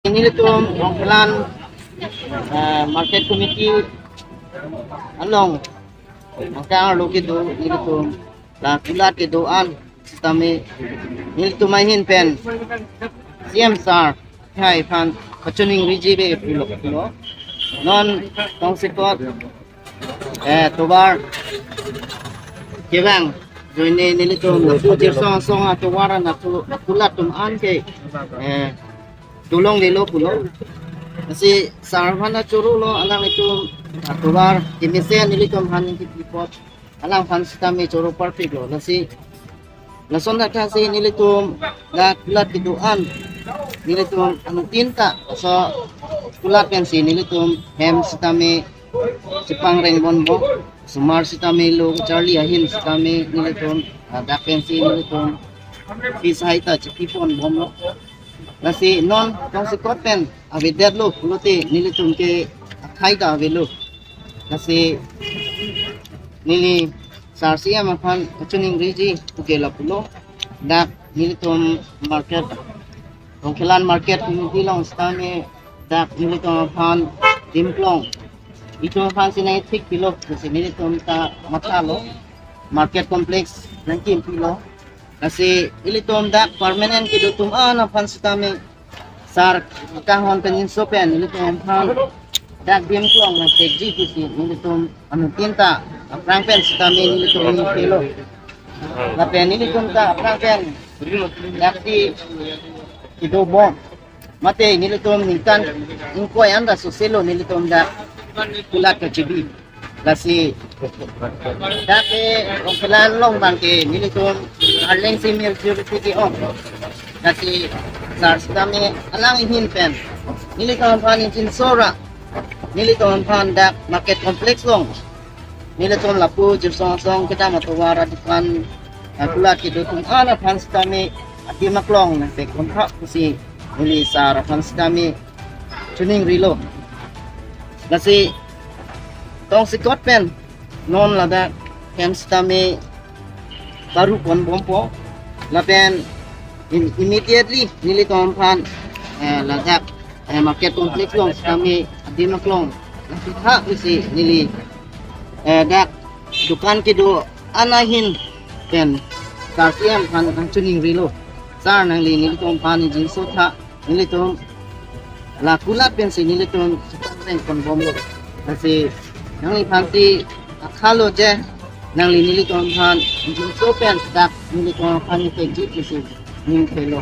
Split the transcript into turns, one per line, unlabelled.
Initum Rongkelan Market Committee along ang loki do initum la kulat ke doan tami nilitumahin pen CM sar hai pan kachuning rijibe pulo non tong sikot tobar kebang joine nilitum pujir song atuwaran atu kulat tum an ke tulong dilo pulo kasi sarvana churu lo alang itu atubar kimisen nilitum hanin tipot alang panstami churu perfect lo nasi lason na kasi nilitum na kulat kiduan nilitum anu tinta so kulat kan si nilitum hem sitami Jepang reng bonbo sumar sitami lo Charlie ahin sitami nilitum dapen si nilitum pisaita chipipon bomlo nasi non tong sikoten avider lo puluti nilitum ke khaida avelo nasi nili sarsia makan kuning riji ukela pulo dak nilitum market Rongkelan market dilong stame dak nilitum pan dimplong itu pan sinai tik pilo nasi nilitum ta matalo market complex ranking pilo kasi ilitom dak permanent kidutum ana pansutami sar kahon penin sopen ilitom pan dak dim klong na tekji kisi ilitom anu tinta prangpen sutami ilitom ni pilo lapen ilitom ta prangpen dak di kidobo mate ilitom nikan inkoy anda suselo ilitom dak kulat ke cibi kasi dake Rongkelan long bangke nilitum arleng senior security on kasi sars kami alang hinpen nilitum pan insora nilitum pan dak market complex long nilitum lapu jirsong kita matuwara dikan kulat kidutum ana pan kami ati maklong na se kontrak si nili sar pan kami tuning rilo kasi tong sikot pen non lada kem stame baru pon bompo lapen immediately nili tong pan lada market complex long stame adi maklong ha isi nili dak dukan kido anahin pen karsiam pan tuning rilo sar nang li nili tong pan jin sotha nili tong la kulat pen si nili tong reng pon bomlo kasi nang ipanti akalo je nang linili kon han so pen dak nili kon pan tekji kisi ning pelo